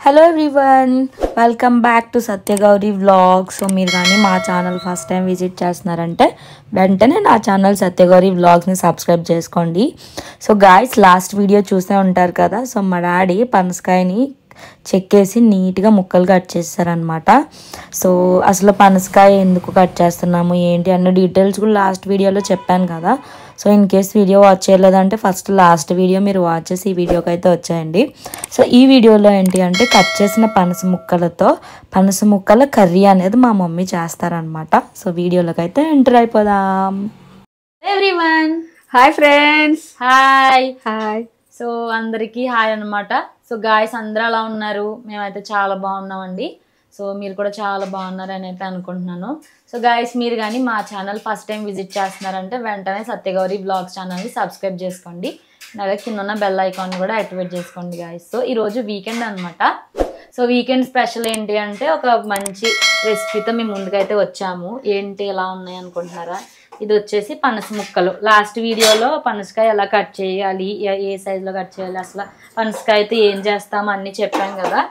Hello everyone, welcome back to Satyagowri vlogs. So మీరు కానీ మా ఛానల్ ఫస్ట్ టైం విజిట్ చేస్తున్నారంటే వెంటనే నా ఛానల్ సత్యగౌరి వ్లాగ్స్ని సబ్స్క్రైబ్ చేసుకోండి. సో గాయ్స్, లాస్ట్ వీడియో చూసే ఉంటారు కదా. సో మా డాడీ పనసకాయని చెక్కేసి నీట్గా ముక్కలు కట్ చేస్తారనమాట. సో అసలు పనసకాయ ఎందుకు కట్ చేస్తున్నాము ఏంటి అన్న డీటెయిల్స్ కూడా లాస్ట్ వీడియోలో చెప్పాను కదా. So in case video watch చేయలేదంటే ఫస్ట్ లాస్ట్ వీడియో మీరు వాచ్ చేసి ఈ వీడియోకి అయితే వచ్చేయండి. సో ఈ వీడియోలో ఏంటి అంటే కట్ చేసిన పనస ముక్కలతో పనస ముక్కల కర్రీ అనేది మా మమ్మీ చేస్తారనమాట. సో వీడియోలోకి అయితే ఎంటర్ అయిపోదాం. Everyone, hi friends. Hi. Hi. So అందరికీ హాయ్ అనమాట. సో గాయస్, అందరూ అలా ఉన్నారు? మేమైతే చాలా బాగున్నామండి. సో మీరు కూడా చాలా బాగున్నారని అయితే అనుకుంటున్నాను. సో గాయస్, మీరు కానీ మా ఛానల్ ఫస్ట్ టైం విజిట్ చేస్తున్నారంటే వెంటనే సత్యగౌరి బ్లాగ్స్ ఛానల్ని సబ్స్క్రైబ్ చేసుకోండి. అలాగే కింద ఉన్న బెల్ ఐకాన్ కూడా యాక్టివేట్ చేసుకోండి గాయస్. సో ఈరోజు వీకెండ్ అనమాట. సో వీకెండ్ స్పెషల్ ఏంటి అంటే ఒక మంచి రెసిపీతో మేము ముందుకైతే వచ్చాము. ఏంటి ఎలా ఉన్నాయి అనుకుంటున్నారా? ఇది వచ్చేసి పనస ముక్కలు. లాస్ట్ వీడియోలో పనసకాయ ఎలా కట్ చేయాలి, ఏ సైజులో కట్ చేయాలి, అసలు పనసకాయతో ఏం చేస్తాము అన్నీ చెప్పాం కదా.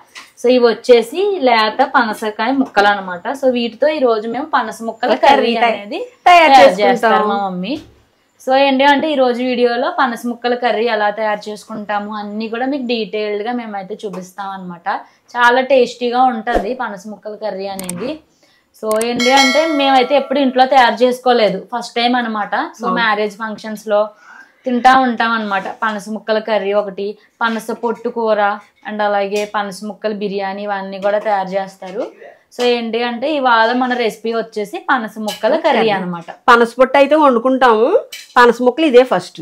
సో ఇవి వచ్చేసి లేత పనసకాయ ముక్కలు అనమాట. సో వీటితో ఈ రోజు మేము పనస ముక్కల కర్రీ అనేది తయారు చేస్తాము మా మమ్మీ. సో ఏంటి అంటే ఈ రోజు వీడియోలో పనస ముక్కల కర్రీ ఎలా తయారు చేసుకుంటాము అన్నీ కూడా మీకు డీటెయిల్డ్గా మేమైతే చూపిస్తాం అనమాట. చాలా టేస్టీగా ఉంటుంది పనస ముక్కల కర్రీ అనేది. సో ఏంటి అంటే మేమైతే ఎప్పుడు ఇంట్లో తయారు చేసుకోలేదు, ఫస్ట్ టైం అనమాట. సో మ్యారేజ్ ఫంక్షన్స్లో తింటా ఉంటాం అనమాట. పనస ముక్కల కర్రీ ఒకటి, పనస పొట్టు కూర అండ్ అలాగే పనస ముక్కల బిర్యానీ ఇవన్నీ కూడా తయారు చేస్తారు. సో ఏంటి అంటే ఇవాళ మన రెసిపీ వచ్చేసి పనస ముక్కల కర్రీ అనమాట. పనస పొట్టు అయితే వండుకుంటాము, పనస ముక్కలు ఇదే ఫస్ట్.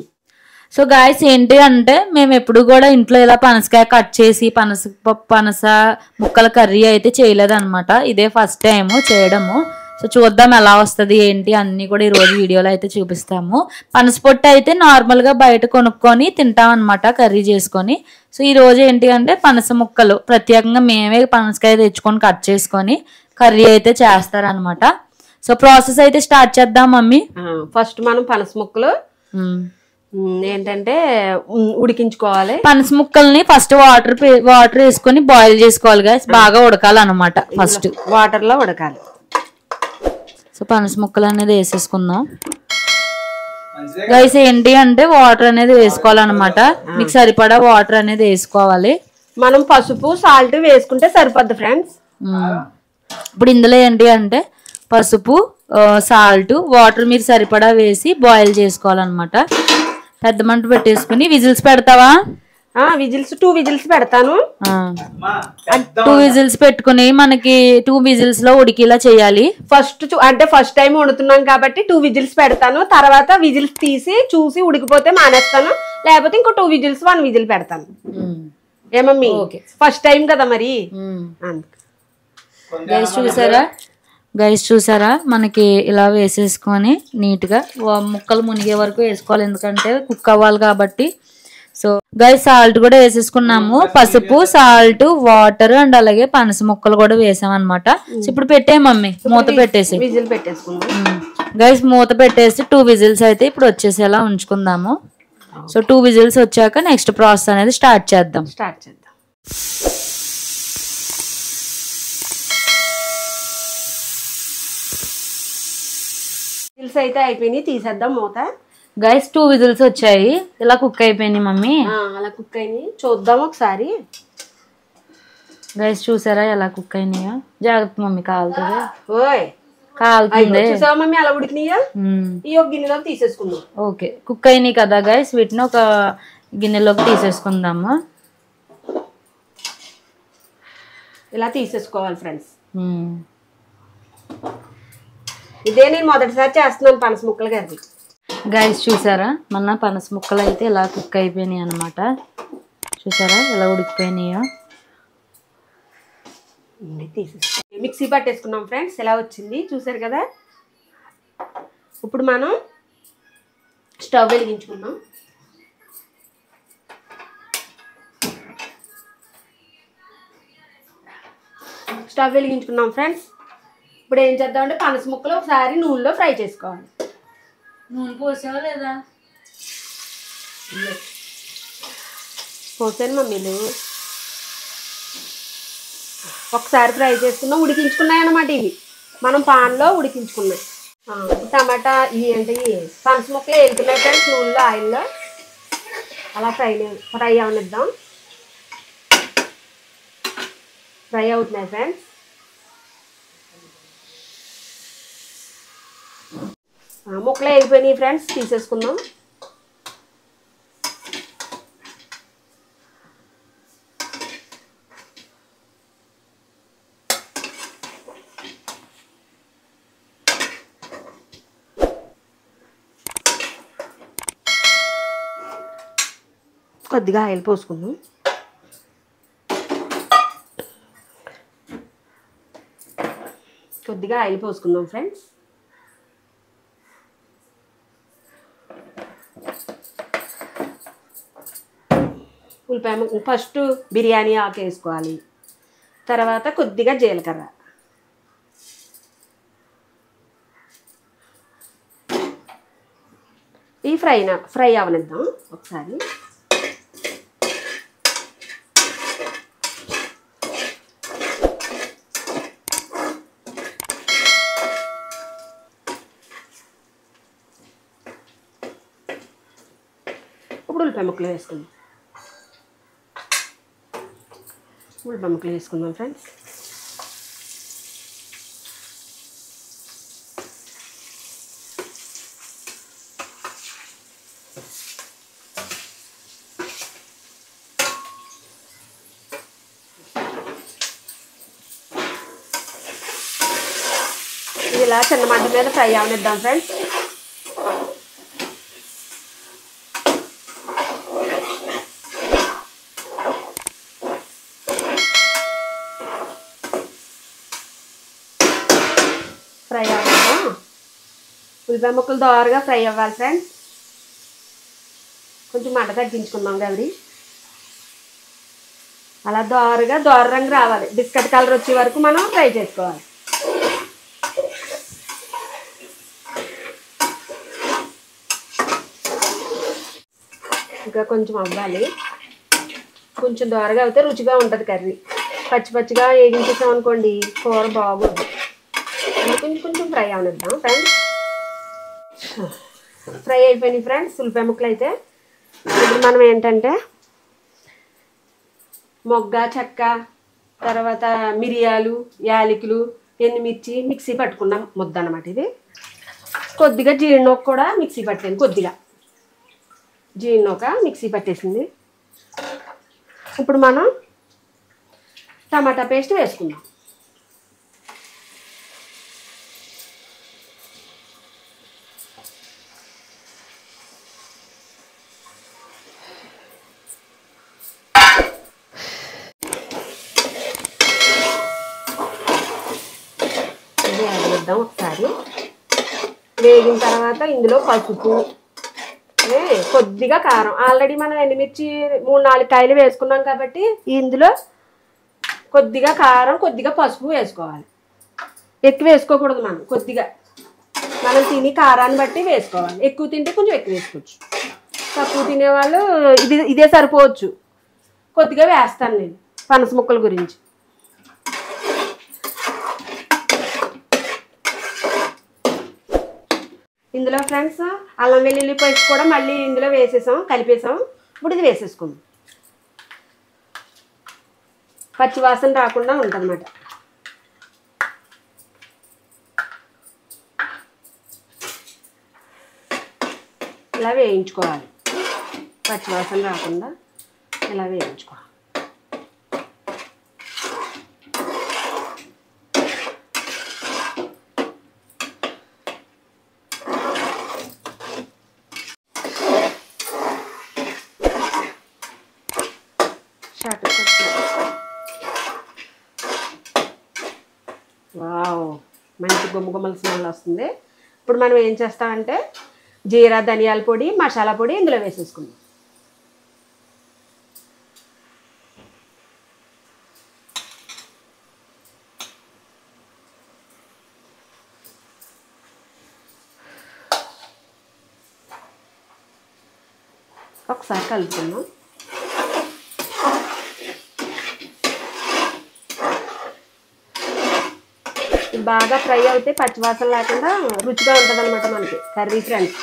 సో గాయస్, ఏంటి అంటే మేము ఎప్పుడు కూడా ఇంట్లో ఇలా పనసకాయ కట్ చేసి పనస ముక్కల కర్రీ అయితే చేయలేదన్నమాట. ఇదే ఫస్ట్ టైం చేయడము. సో చూద్దాం ఎలా వస్తుంది ఏంటి అన్నీ కూడా ఈరోజు వీడియోలో అయితే చూపిస్తాము. పనస పొట్టు అయితే నార్మల్గా బయట కొనుక్కొని తింటాం అనమాట కర్రీ చేసుకొని. సో ఈరోజు ఏంటి అంటే పనస ముక్కలు ప్రత్యేకంగా మేమే పనసకాయ తెచ్చుకొని కట్ చేసుకొని కర్రీ అయితే చేస్తారనమాట. సో ప్రాసెస్ అయితే స్టార్ట్ చేద్దాం మమ్మీ. ఫస్ట్ మనం పనస ముక్కలు ఏంటంటే ఉడికించుకోవాలి. పనస ముక్కల్ని ఫస్ట్ వాటర్ వేసుకొని బాయిల్ చేసుకోవాలి గైస్. బాగా ఉడకాలన్నమాట ఫస్ట్ వాటర్ లో ఉడకాలి. సో పనస ముక్కలు అనేది వేసేసుకుందాం గైస్. ఏంటి అంటే వాటర్ అనేది వేసుకోవాలన్నమాట. మీకు సరిపడా వాటర్ అనేది వేసుకోవాలి. మనం పసుపు సాల్ట్ వేసుకుంటే సరిపోద్ది ఫ్రెండ్స్. ఇప్పుడు ఇందులో ఏంటి అంటే పసుపు, సాల్ట్, వాటర్ మీరు సరిపడా వేసి బాయిల్ చేసుకోవాలన్నమాట. పెద్ద మంట పెట్టేసుకుని విజిల్స్ పెడతావా? విజిల్స్ 2 విజిల్స్ పెడతాను. 2 విజిల్స్ పెట్టుకుని మనకి 2 విజిల్స్ లో ఉడికిలా చేయాలి. అంటే ఫస్ట్ టైం వండుతున్నాం కాబట్టి 2 విజిల్స్ పెడతాను. తర్వాత విజిల్స్ తీసి చూసి ఉడికిపోతే మానేస్తాను, లేకపోతే ఇంకో 2 విజిల్స్ 1 విజిల్ పెడతాను. ఏమమ్మీ, ఫస్ట్ టైం కదా మరి. గైస్ చూసారా మనకి ఇలా వేసేసుకొని నీట్గా ముక్కలు మునిగే వరకు వేసుకోవాలి, ఎందుకంటే కుక్ అవ్వాలి కాబట్టి. సో గైస్ సాల్ట్ కూడా వేసేసుకున్నాము. పసుపు, సాల్ట్, వాటర్ అండ్ అలాగే పనస ముక్కలు కూడా వేసాం అనమాట. సో ఇప్పుడు పెట్టే మమ్మీ మూత పెట్టేసి విజిల్ పెట్టేసుకుందాం గైస్. మూత పెట్టేసి 2 విజిల్స్ అయితే ఇప్పుడు వచ్చేసేలా ఉంచుకుందాము. సో 2 విజిల్స్ వచ్చాక నెక్స్ట్ ప్రాసెస్ అనేది స్టార్ట్ చేద్దాం. విజిల్స్ అయితే అయిపోయినాయి, తీసేద్దాం మూత. గైస్ 2 విజిల్స్ వచ్చాయి, ఇలా కుక్ అయిపోయినాయి మమ్మీ. అలా కుక్ అయినాయి, చూద్దాం ఒకసారి. గైస్ చూసారా ఎలా కుక్ అయినాయో? జాగ్రత్త మమ్మీ, కాలుతుంది. చూసావా మమ్మీ అలా ఉడికినాయా? ఈ ఒక గిన్నెలోకి తీసేసుకుందాం. ఓకే, కుక్ అయినాయి కదా గైస్, వీటిని ఒక గిన్నెలోకి తీసేసుకుందాము. ఇలా తీసేసుకోవాలి ఫ్రెండ్స్. ఇదే నేను మొదటిసారి చేస్తున్నాను పనస ముక్కలు కర్రీ. గైస్ చూసారా మన పనస ముక్కలు అయితే ఇలా కుక్ అయిపోయినాయి అనమాట. చూసారా ఎలా ఉడికిపోయినాయో? మిక్సీ పట్టేసుకున్నాం ఫ్రెండ్స్, ఎలా వచ్చింది చూసారు కదా. ఇప్పుడు మనం స్టవ్ వెలిగించుకున్నాం. ఫ్రెండ్స్, ఇప్పుడు ఏం చేద్దామంటే పనస ముక్కలు ఒకసారి నూనెలో ఫ్రై చేసుకోవాలి. నూనె పోసావా లేదా? పోసాను మమ్మీలు. ఒకసారి ఫ్రై చేసుకున్నాం, ఉడికించుకున్నాయి అన్నమాట. ఇవి మనం పాన్లో ఉడికించుకున్నాయి. టమాటా ఇవి అంటే పనస ముక్కలు వేసుకున్నాయి ఫ్రెండ్స్, నూనెలో ఆయిల్లో అలా ఫ్రై అవనిద్దాం. ఫ్రై అవుతున్నాయి ఫ్రెండ్స్. ముక్కలు వేగిపోయినాయి ఫ్రెండ్స్, తీసేసుకుందాం. కొద్దిగా ఆయిల్ పోసుకుందాం. కొద్దిగా ఆయిల్ పోసుకుందాం ఫ్రెండ్స్. ఉల్లిపాయ ఫస్ట్ బిర్యానీ ఆకు వేసుకోవాలి, తర్వాత కొద్దిగా జీలకర్ర, ఈ ఫ్రై అవనిద్దాం ఒకసారి. ఇప్పుడు ఉల్లిపాయ ముక్కలు వేసుకుందాం. ఉల్లిపాయ ముక్కలు వేసుకుందాం ఫ్రెండ్స్. ఇది ఇలా చిన్న మంట మీద ఫ్రై అవనిద్దాం ఫ్రెండ్స్. ఫ్రై అవ్వదా, ఉల్లిపాయ ముక్కలు దోరగా ఫ్రై అవ్వాలి ఫ్రెండ్స్. కొంచెం మంట తగ్గించుకుందాం గౌరీ. అలా దోర రంగు రావాలి, బిస్కెట్ కలర్ వచ్చే వరకు మనం ఫ్రై చేసుకోవాలి. ఇంకా కొంచెం అవ్వాలి, కొంచెం దోరగా అయితే రుచిగా ఉంటుంది కర్రీ. పచ్చి పచ్చిగా వేగించేసాం అనుకోండి కూర బాగుంది. అందుకని కొంచెం ఫ్రై అవనిద్దాం ఫ్రెండ్స్. ఫ్రై అయిపోయినాయి ఫ్రెండ్స్ ఉల్లిపాయ ముక్కలు అయితే. ఇప్పుడు మనం ఏంటంటే మొగ్గ, చెక్క, తర్వాత మిరియాలు, యాలకులు, ఎండుమిర్చి మిక్సీ పట్టుకున్నాం ముద్ద అన్నమాట ఇది. కొద్దిగా జీడినొక్క కూడా మిక్సీ పట్టాను, కొద్దిగా జీడినొక్క మిక్సీ పట్టేసింది. ఇప్పుడు మనం టమాటా పేస్ట్ వేసుకుందాం. వేద్దాం ఒకసారి. వేగిన తర్వాత ఇందులో పసుపు, కొద్దిగా కారం. ఆల్రెడీ మనం ఎండుమిర్చి 3-4 కాయలు వేసుకున్నాం కాబట్టి ఇందులో కొద్దిగా కారం, కొద్దిగా పసుపు వేసుకోవాలి. ఎక్కువ వేసుకోకూడదు, కొద్దిగా మనం తిని కారాన్ని బట్టి వేసుకోవాలి. ఎక్కువ తింటే కొంచెం ఎక్కువ వేసుకోవచ్చు, తక్కువ తినేవాళ్ళు ఇదే సరిపోవచ్చు. కొద్దిగా వేస్తాను నేను పనస ముక్కల గురించి. ఇందులో ఫ్రెండ్స్ అల్లం వెల్లుల్లి పేస్ట్ కూడా మళ్ళీ ఇందులో వేసేసాం, కలిపేసాం. ఇప్పుడు ఇది వేసేసుకుందాం, పచ్చి వాసన రాకుండా ఉంటుందన్నమాట. ఇలా వేయించుకోవాలి, పచ్చి వాసన రాకుండా ఇలా వేయించుకోవాలి. వావ్, మంచి గుమ్మగుమ్మల స్మెల్ వస్తుంది. ఇప్పుడు మనం ఏం చేస్తామంటే జీరా, ధనియాల పొడి, మసాలా పొడి ఇందులో వేసేసుకుందాం. ఒకసారి కలుపుకుందాం. ఇది బాగా ఫ్రై అవుతే పచ్చివాసన లేకుండా రుచిగా ఉంటుంది అనమాట మనకి కర్రీ ఫ్రెండ్స్.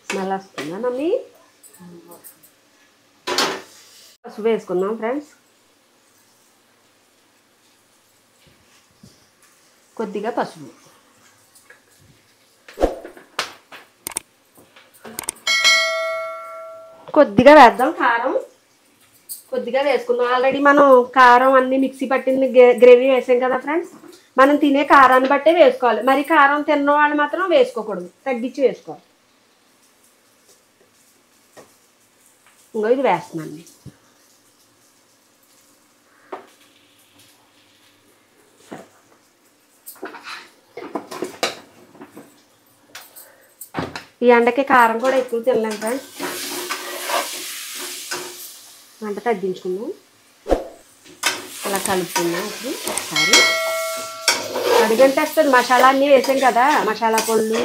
స్మెల్ వస్తుందా మమ్మీ? పసుపు వేసుకుందాం ఫ్రెండ్స్. కొద్దిగా పసుపు, కొద్దిగా వేద్దాం. కారం కొద్దిగా వేసుకుందాం. ఆల్రెడీ మనం కారం అన్ని మిక్సీ పట్టింది గ్రేవీ వేసాం కదా ఫ్రెండ్స్. మనం తినే కారాన్ని బట్టే వేసుకోవాలి. మరి కారం తిన్న వాళ్ళు మాత్రం వేసుకోకూడదు, తగ్గించి వేసుకోవాలి. ఇంకో ఇది వేస్తున్నాను. ఈ ఎండకి కారం కూడా ఎక్కువ తినలేం ఫ్రెండ్స్. వంట తగ్గించుకుందాం. అలా కలుపుకుందాం. ఇప్పుడు ఒకసారి అడుగంటేస్తుంది. మసాలా అన్నీ వేసాం కదా, మసాలా పొళ్ళు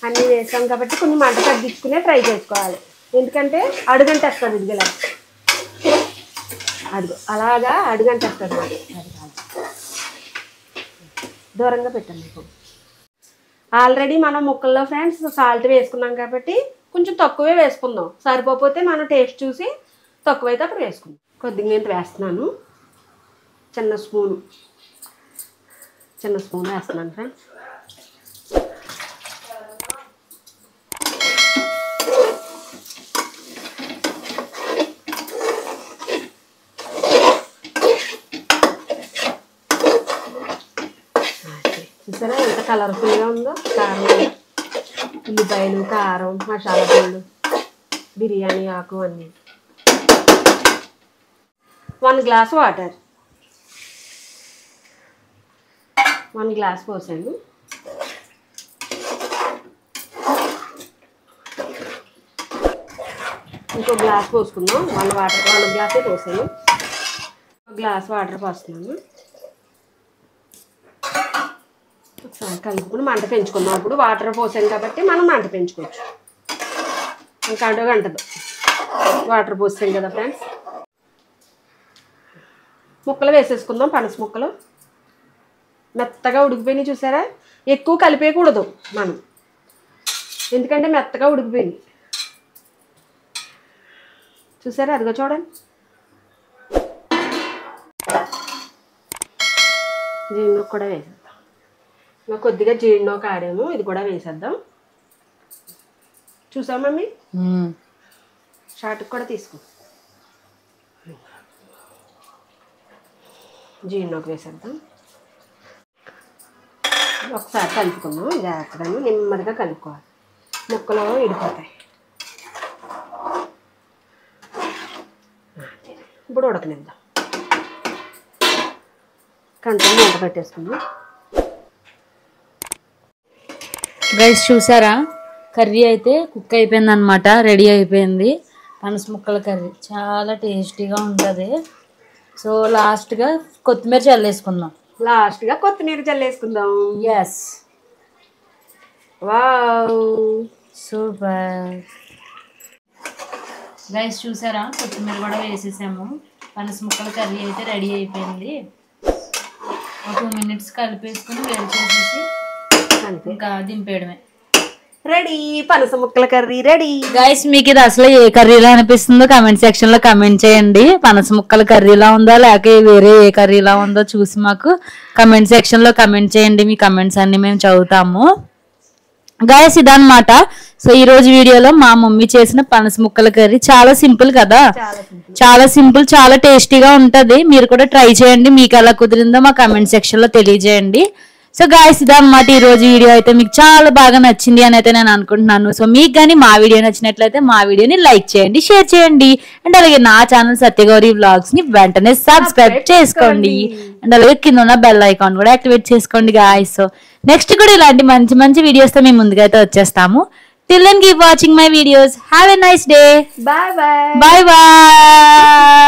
అన్నీ వేసాం కాబట్టి కొన్ని మంట తగ్గించుకునే ట్రై చేసుకోవాలి. ఎందుకంటే అడుగంటేస్తుంది. ఇదిగలా అదిగో అలాగా అడుగంటేస్తుంది. అది దూరంగా పెట్టండి. ఆల్రెడీ మనం ముక్కల్లో ఫ్రెండ్స్ సాల్ట్ వేసుకున్నాం కాబట్టి కొంచెం తక్కువే వేసుకుందాం. సరిపోతే మనం టేస్ట్ చూసి తక్కువైతే అప్పుడు వేసుకుందాం. కొద్దిగా ఇంత వేస్తున్నాను. చిన్న స్పూన్ వేస్తున్నాను ఫ్రెండ్స్. చూసారా ఎంత కలర్ఫుల్గా ఉందో. కారం, ఉల్లిపాయలు, కారం, మసాలా పొళ్ళు, బిర్యానీ ఆకు అన్నీ. 1 గ్లాస్ వాటర్, 1 గ్లాస్ పోసాను. ఇంకో గ్లాస్ పోసుకుందాం. 1 గ్లాసే పోసాను. 1 గ్లాస్ వాటర్ పోస్తున్నాను. ఒకసారి కలుపుకుని మంట పెంచుకుందాం. అప్పుడు వాటర్ పోసాం కాబట్టి మనం మంట పెంచుకోవచ్చు. ఇంకా అడుగంటదు వాటర్ పోసాం కదా ఫ్రెండ్స్. ముక్కలు వేసేసుకుందాం. పనస ముక్కలు మెత్తగా ఉడికిపోయినాయి చూసారా. ఎక్కువ కలిపేయకూడదు మనం, ఎందుకంటే మెత్తగా ఉడికిపోయింది. చూసారా, అదిగో చూడండి. జీడినొక్క కూడా వేసేద్దాం. కొద్దిగా జీడినొక్క ఆడాము, ఇది కూడా వేసేద్దాం. చూసాం మమ్మీ, షార్ట్కి కూడా తీసుకో. జీడినొక్క వేసేద్దాం. ఒకసారి కలుపుకుందాం. జాగ్రత్తగా నెమ్మదిగా కలుపుకోవాలి, ముక్కలు ఇడిపోతాయి. ఇప్పుడు ఉడకనిద్దాం. కంచెం మూత పెట్టేసుకుందాం. గైస్ చూసారా, కర్రీ అయితే కుక్ అయిపోయింది అనమాట, రెడీ అయిపోయింది. పనస ముక్కల కర్రీ చాలా టేస్టీగా ఉంటుంది. సో లాస్ట్గా కొత్తిమీర చల్లేసుకుందాం. Yes, wow, super. గైస్ చూసారా, కొత్తిమీర కూడా వేసేసాము. పనస ముక్కల కర్రీ అయితే రెడీ అయిపోయింది. ఒక 2 minutes కలిపేసుకుని వేడి చేసేసి ఇంకా దింపేయడమే. రెడీ, పనస ముక్కల కర్రీ రెడీ. గైస్ మీకు ఇది అసలు ఏ కర్రీలా అనిపిస్తుందో కమెంట్ సెక్షన్ లో కమెంట్ చేయండి. పనస ముక్కల కర్రీలా ఉందా లేక వేరే ఏ కర్రీలా ఉందో చూసి మాకు కమెంట్ సెక్షన్ లో కమెంట్ చేయండి. మీ కమెంట్స్ అన్ని మేము చదువుతాము. గైస్ ఇదన్నమాట. సో ఈ రోజు వీడియోలో మా మమ్మీ చేసిన పనస ముక్కల కర్రీ చాలా సింపుల్ కదా, చాలా సింపుల్, చాలా టేస్టీగా ఉంటది. మీరు కూడా ట్రై చేయండి. మీకు ఎలా కుదిరిందో మా కమెంట్ సెక్షన్ లో తెలియజేయండి. సో గాయస్ ఇదన్నమాట ఈ రోజు వీడియో. అయితే మీకు చాలా బాగా నచ్చింది అని అయితే నేను అనుకుంటున్నాను. సో మీకు కానీ మా వీడియో నచ్చినట్లయితే మా వీడియోని లైక్ చేయండి, షేర్ చేయండి. అండ్ అలాగే నా ఛానల్ సత్యగౌరి వ్లాగ్స్ ని వెంటనే సబ్స్క్రైబ్ చేసుకోండి. అండ్ అలాగే కింద ఉన్న బెల్ ఐకాన్ కూడా యాక్టివేట్ చేసుకోండి గాయస్. సో నెక్స్ట్ కూడా ఇలాంటి మంచి మంచి వీడియోస్ తో మేము ముందుగా అయితే వచ్చేస్తాము. Till then keep watching my videos. Have a nice day. Bye bye. Bye bye.